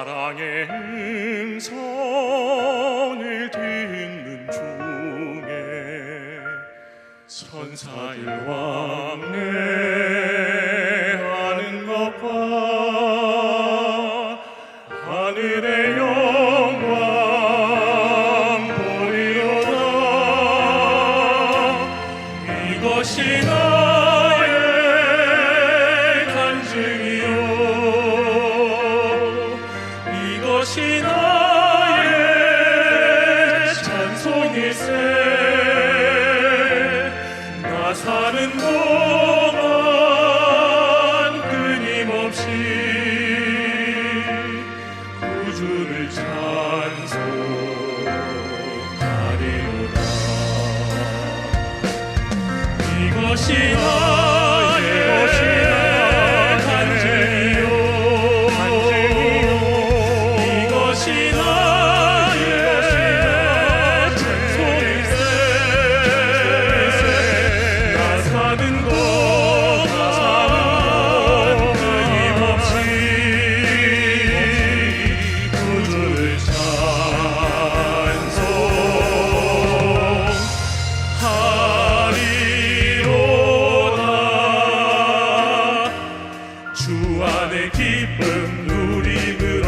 사랑의 음성을 듣는 중에 천사의 왕래하는 것과 하늘의 영광 보리로다. 이것이 나의 간증이요, 이것이 나의 찬송일세. 나 사는 동안 끊임없이 구주를 찬송하리로다. 이것이 나의 간증이요, 이것이 나의 찬송일세. 나 사는 동안 끊임없이 구주를 찬송하리로다. 주 안의 기쁨 누림으로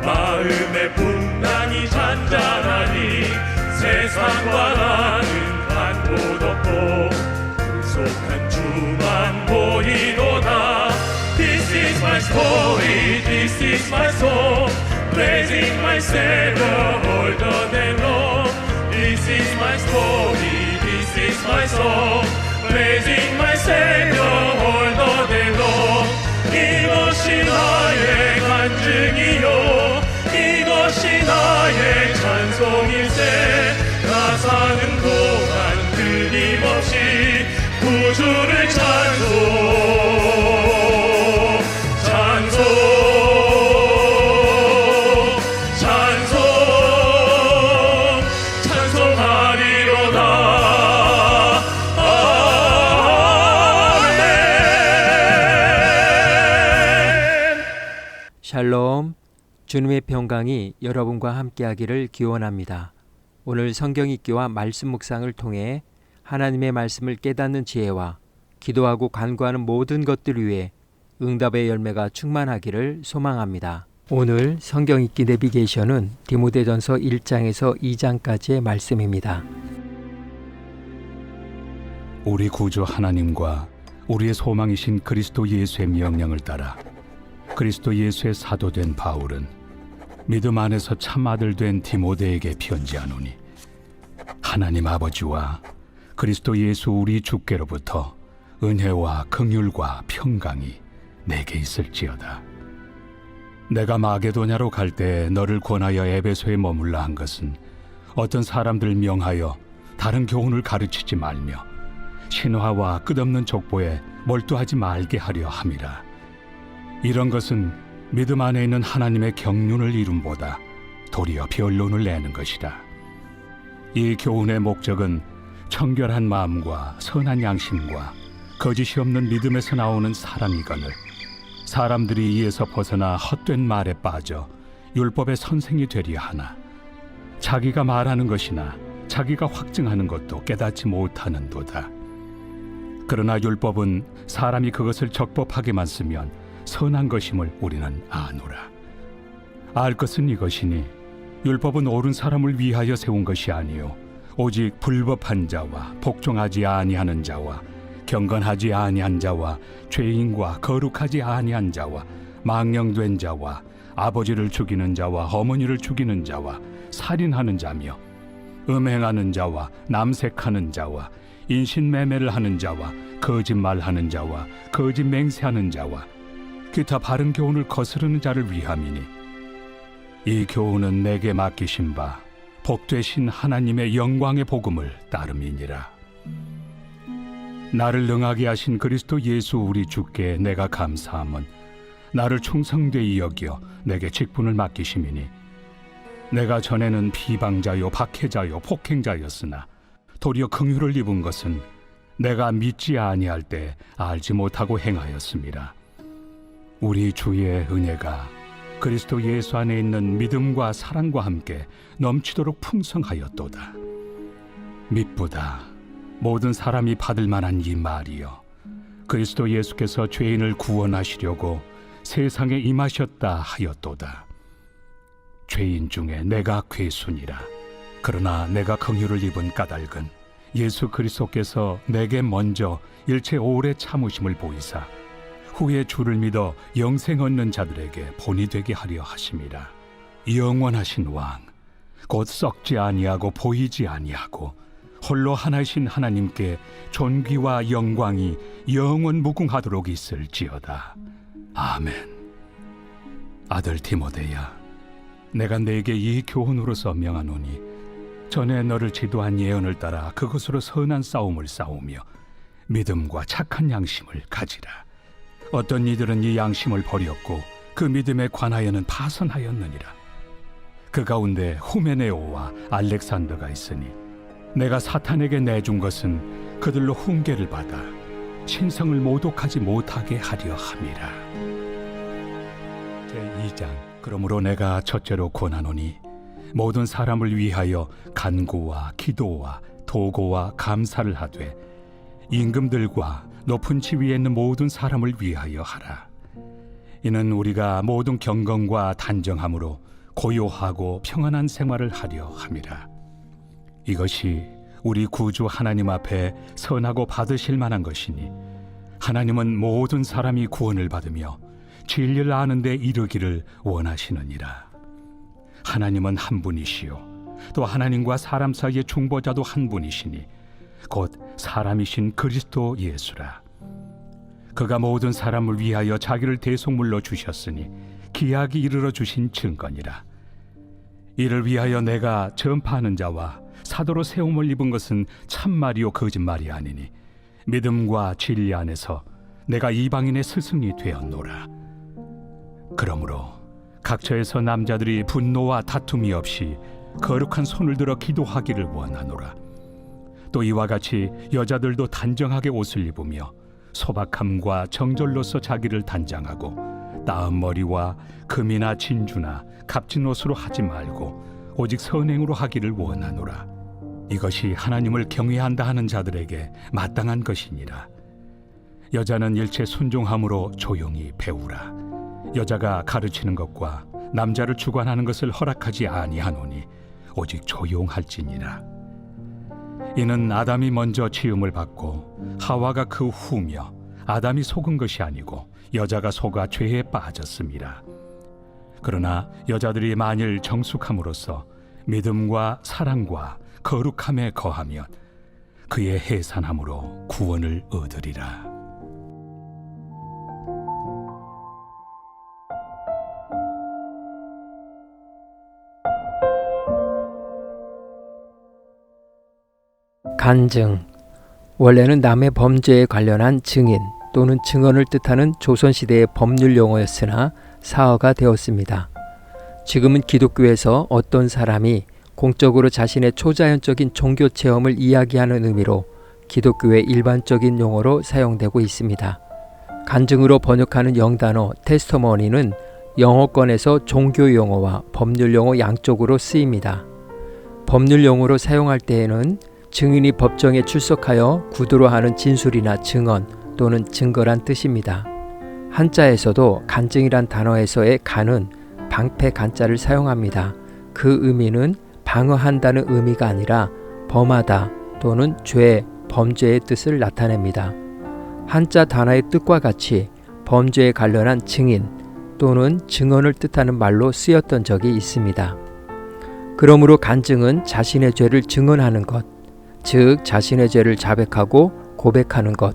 마음의 분당이 잔잔하니 세상과 나는 한곳 없고 구속한 주만 보이도다. This is my story, this is my song, praising my Savior all the day long. This is my story, this is my song, praising my Savior all the day long. 이것이 나의 간증이요, 이것이 나의 찬송일세. 나 사는 동안 끊임없이 구주를 찬송하리로다. 아멘. 샬롬, 주님의 평강이 여러분과 함께하기를 기원합니다. 오늘 성경 읽기와 말씀 묵상을 통해 하나님의 말씀을 깨닫는 지혜와 기도하고 간구하는 모든 것들 위해 응답의 열매가 충만하기를 소망합니다. 오늘 성경 읽기 내비게이션은 디모데전서 1장에서 2장까지의 말씀입니다. 우리 구주 하나님과 우리의 소망이신 그리스도 예수의 명령을 따라 그리스도 예수의 사도된 바울은 믿음 안에서 참 아들 된 디모데에게 편지하노니, 하나님 아버지와 그리스도 예수 우리 주께로부터 은혜와 긍휼과 평강이 내게 있을지어다. 내가 마게도냐로 갈 때 너를 권하여 에베소에 머물라 한 것은 어떤 사람들 명하여 다른 교훈을 가르치지 말며 신화와 끝없는 족보에 몰두하지 말게 하려 함이라. 이런 것은 믿음 안에 있는 하나님의 경륜을 이룸보다 도리어 변론을 내는 것이다. 이 교훈의 목적은 청결한 마음과 선한 양심과 거짓이 없는 믿음에서 나오는 사랑이거늘 사람들이 이에서 벗어나 헛된 말에 빠져 율법의 선생이 되려 하나 자기가 말하는 것이나 자기가 확증하는 것도 깨닫지 못하는도다. 그러나 율법은 사람이 그것을 적법하게만 쓰면 선한 것임을 우리는 아노라. 알 것은 이것이니 율법은 옳은 사람을 위하여 세운 것이 아니요 오직 불법한 자와 복종하지 아니하는 자와 경건하지 아니한 자와 죄인과 거룩하지 아니한 자와 망령된 자와 아버지를 죽이는 자와 어머니를 죽이는 자와 살인하는 자며 음행하는 자와 남색하는 자와 인신매매를 하는 자와 거짓말하는 자와 거짓 맹세하는 자와 기타 바른 교훈을 거스르는 자를 위함이니 이 교훈은 내게 맡기신 바 복되신 하나님의 영광의 복음을 따름이니라. 나를 능하게 하신 그리스도 예수 우리 주께 내가 감사함은 나를 충성되이 여겨 내게 직분을 맡기심이니 내가 전에는 비방자요 박해자요 폭행자였으나 도리어 긍휼을 입은 것은 내가 믿지 아니할 때 알지 못하고 행하였습니다. 우리 주의 은혜가 그리스도 예수 안에 있는 믿음과 사랑과 함께 넘치도록 풍성하였도다. 미쁘다. 모든 사람이 받을 만한 이 말이여. 그리스도 예수께서 죄인을 구원하시려고 세상에 임하셨다 하였도다. 죄인 중에 내가 괴순이라. 그러나 내가 긍휼을 입은 까닭은 예수 그리스도께서 내게 먼저 일체 오래 참으심을 보이사 후에 주를 믿어 영생 얻는 자들에게 본이 되게 하려 하심이라. 영원하신 왕, 곧 썩지 아니하고 보이지 아니하고 홀로 하나이신 하나님께 존귀와 영광이 영원 무궁하도록 있을지어다. 아멘. 아들 디모데야, 내가 네게 이 교훈으로서 명하노니 전에 너를 지도한 예언을 따라 그것으로 선한 싸움을 싸우며 믿음과 착한 양심을 가지라. 어떤 이들은 이 양심을 버렸고 그 믿음에 관하여는 파선하였느니라. 그 가운데 후메네오와 알렉산더가 있으니 내가 사탄에게 내준 것은 그들로 훈계를 받아 신성을 모독하지 못하게 하려 함이라. 제2장. 그러므로 내가 첫째로 권하노니 모든 사람을 위하여 간구와 기도와 도고와 감사를 하되 임금들과 높은 지위에 있는 모든 사람을 위하여 하라. 이는 우리가 모든 경건과 단정함으로 고요하고 평안한 생활을 하려 함이라. 이것이 우리 구주 하나님 앞에 선하고 받으실 만한 것이니 하나님은 모든 사람이 구원을 받으며 진리를 아는 데 이르기를 원하시느니라. 하나님은 한 분이시요 또 하나님과 사람 사이의 중보자도 한 분이시니 곧 사람이신 그리스도 예수라. 그가 모든 사람을 위하여 자기를 대속물로 주셨으니 기약이 이르러 주신 증거니라. 이를 위하여 내가 전파하는 자와 사도로 세움을 입은 것은 참말이요 거짓말이 아니니 믿음과 진리 안에서 내가 이방인의 스승이 되었노라. 그러므로 각처에서 남자들이 분노와 다툼이 없이 거룩한 손을 들어 기도하기를 원하노라. 또 이와 같이 여자들도 단정하게 옷을 입으며 소박함과 정절로서 자기를 단장하고 나은 머리와 금이나 진주나 값진 옷으로 하지 말고 오직 선행으로 하기를 원하노라. 이것이 하나님을 경외한다 하는 자들에게 마땅한 것이니라. 여자는 일체 순종함으로 조용히 배우라. 여자가 가르치는 것과 남자를 주관하는 것을 허락하지 아니하노니 오직 조용할지니라. 이는 아담이 먼저 지음을 받고 하와가 그 후며 아담이 속은 것이 아니고 여자가 속아 죄에 빠졌음이라. 그러나 여자들이 만일 정숙함으로써 믿음과 사랑과 거룩함에 거하면 그의 해산함으로 구원을 얻으리라. 간증. 원래는 남의 범죄에 관련한 증인 또는 증언을 뜻하는 조선시대의 법률 용어였으나 사어가 되었습니다. 지금은 기독교에서 어떤 사람이 공적으로 자신의 초자연적인 종교 체험을 이야기하는 의미로 기독교의 일반적인 용어로 사용되고 있습니다. 간증으로 번역하는 영단어 테스터머니는 영어권에서 종교 용어와 법률 용어 양쪽으로 쓰입니다. 법률 용어로 사용할 때에는 증인이 법정에 출석하여 구두로 하는 진술이나 증언 또는 증거란 뜻입니다. 한자에서도 간증이란 단어에서의 간은 방패 간자를 사용합니다. 그 의미는 방어한다는 의미가 아니라 범하다 또는 죄, 범죄의 뜻을 나타냅니다. 한자 단어의 뜻과 같이 범죄에 관련한 증인 또는 증언을 뜻하는 말로 쓰였던 적이 있습니다. 그러므로 간증은 자신의 죄를 증언하는 것, 즉 자신의 죄를 자백하고 고백하는 것,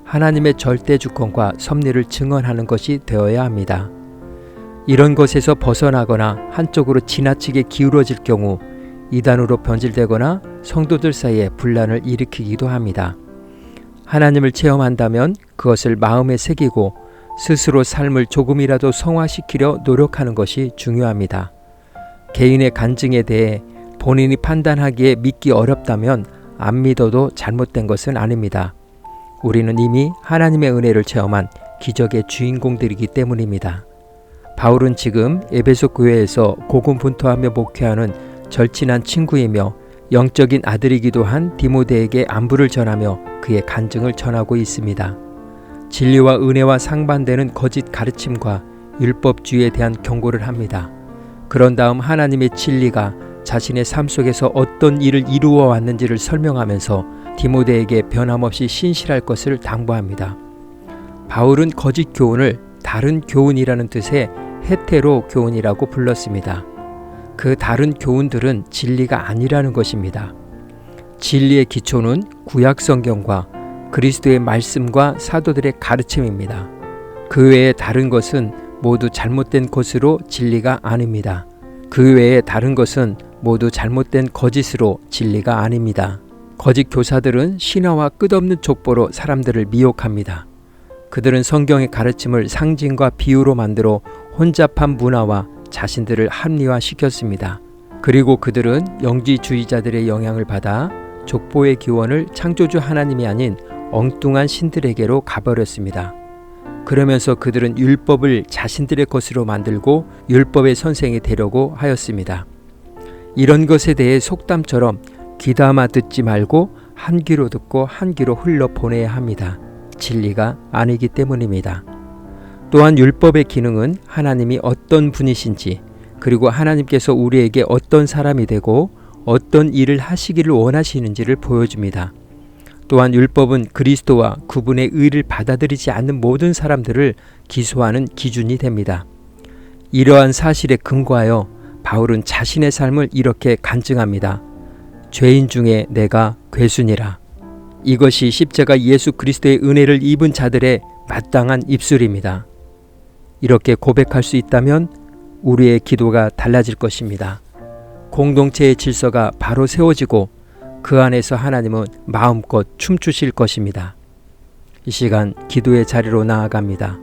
하나님의 절대 주권과 섭리를 증언하는 것이 되어야 합니다. 이런 것에서 벗어나거나 한쪽으로 지나치게 기울어질 경우 이단으로 변질되거나 성도들 사이에 분란을 일으키기도 합니다. 하나님을 체험한다면 그것을 마음에 새기고 스스로 삶을 조금이라도 성화시키려 노력하는 것이 중요합니다. 개인의 간증에 대해 본인이 판단하기에 믿기 어렵다면 안 믿어도 잘못된 것은 아닙니다. 우리는 이미 하나님의 은혜를 체험한 기적의 주인공들이기 때문입니다. 바울은 지금 에베소 교회에서 고군분투하며 목회하는 절친한 친구이며 영적인 아들이기도 한 디모데에게 안부를 전하며 그의 간증을 전하고 있습니다. 진리와 은혜와 상반되는 거짓 가르침과 율법주의에 대한 경고를 합니다. 그런 다음 하나님의 진리가 자신의 삶 속에서 어떤 일을 이루어 왔는지를 설명하면서 디모데에게 변함없이 신실할 것을 당부합니다. 바울은 거짓 교훈을 다른 교훈이라는 뜻의 헤테로 교훈이라고 불렀습니다. 그 다른 교훈들은 진리가 아니라는 것입니다. 진리의 기초는 구약 성경과 그리스도의 말씀과 사도들의 가르침입니다. 그 외에 다른 것은 모두 잘못된 것으로 진리가 아닙니다. 그 외에 다른 것은 모두 잘못된 거짓으로 진리가 아닙니다. 거짓 교사들은 신화와 끝없는 족보로 사람들을 미혹합니다. 그들은 성경의 가르침을 상징과 비유로 만들어 혼잡한 문화와 자신들을 합리화시켰습니다. 그리고 그들은 영지주의자들의 영향을 받아 족보의 기원을 창조주 하나님이 아닌 엉뚱한 신들에게로 가버렸습니다. 그러면서 그들은 율법을 자신들의 것으로 만들고 율법의 선생이 되려고 하였습니다. 이런 것에 대해 속담처럼 귀담아 듣지 말고 한 귀로 듣고 한 귀로 흘러 보내야 합니다. 진리가 아니기 때문입니다. 또한 율법의 기능은 하나님이 어떤 분이신지, 그리고 하나님께서 우리에게 어떤 사람이 되고 어떤 일을 하시기를 원하시는지를 보여줍니다. 또한 율법은 그리스도와 그분의 의를 받아들이지 않는 모든 사람들을 기소하는 기준이 됩니다. 이러한 사실에 근거하여 바울은 자신의 삶을 이렇게 간증합니다. 죄인 중에 내가 괴순이라. 이것이 십자가 예수 그리스도의 은혜를 입은 자들의 마땅한 입술입니다. 이렇게 고백할 수 있다면 우리의 기도가 달라질 것입니다. 공동체의 질서가 바로 세워지고 그 안에서 하나님은 마음껏 춤추실 것입니다. 이 시간 기도의 자리로 나아갑니다.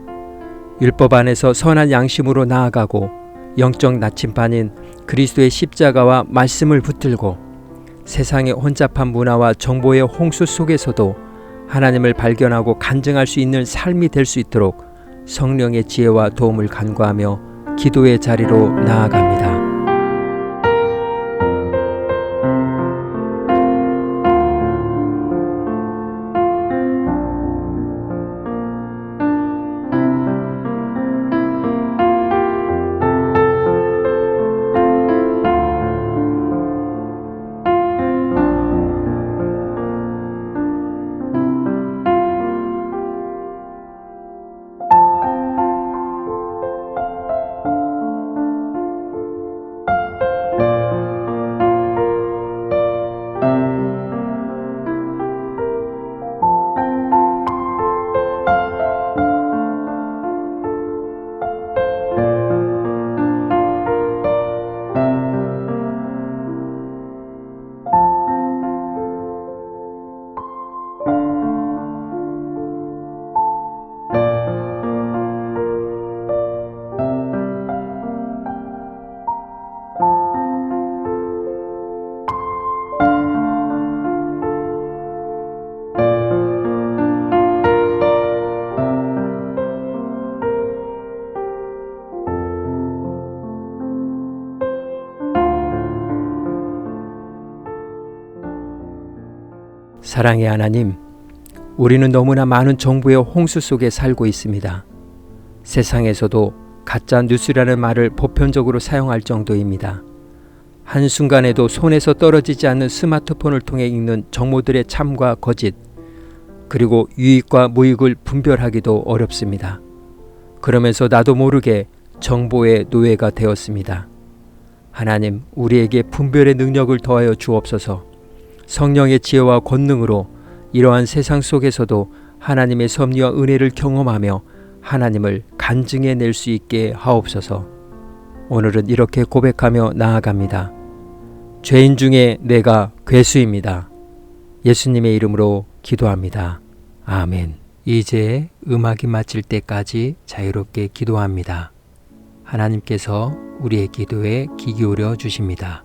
율법 안에서 선한 양심으로 나아가고 영적 나침반인 그리스도의 십자가와 말씀을 붙들고 세상의 혼잡한 문화와 정보의 홍수 속에서도 하나님을 발견하고 간증할 수 있는 삶이 될 수 있도록 성령의 지혜와 도움을 간구하며 기도의 자리로 나아갑니다. 사랑의 하나님, 우리는 너무나 많은 정보의 홍수 속에 살고 있습니다. 세상에서도 가짜 뉴스라는 말을 보편적으로 사용할 정도입니다. 한순간에도 손에서 떨어지지 않는 스마트폰을 통해 읽는 정보들의 참과 거짓, 그리고 유익과 무익을 분별하기도 어렵습니다. 그러면서 나도 모르게 정보의 노예가 되었습니다. 하나님, 우리에게 분별의 능력을 더하여 주옵소서. 성령의 지혜와 권능으로 이러한 세상 속에서도 하나님의 섭리와 은혜를 경험하며 하나님을 간증해낼 수 있게 하옵소서. 오늘은 이렇게 고백하며 나아갑니다. 죄인 중에 내가 괴수입니다. 예수님의 이름으로 기도합니다. 아멘. 이제 음악이 마칠 때까지 자유롭게 기도합니다. 하나님께서 우리의 기도에 귀 기울여 주십니다.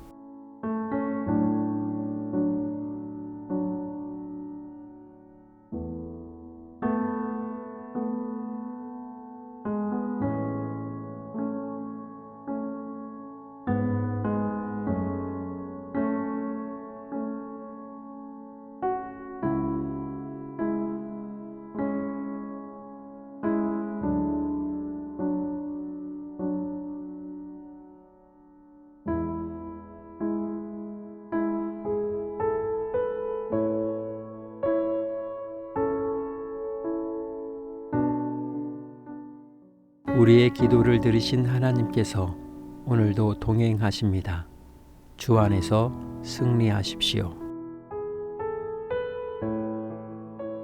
우리의 기도를 들으신 하나님께서 오늘도 동행하십니다. 주 안에서 승리하십시오.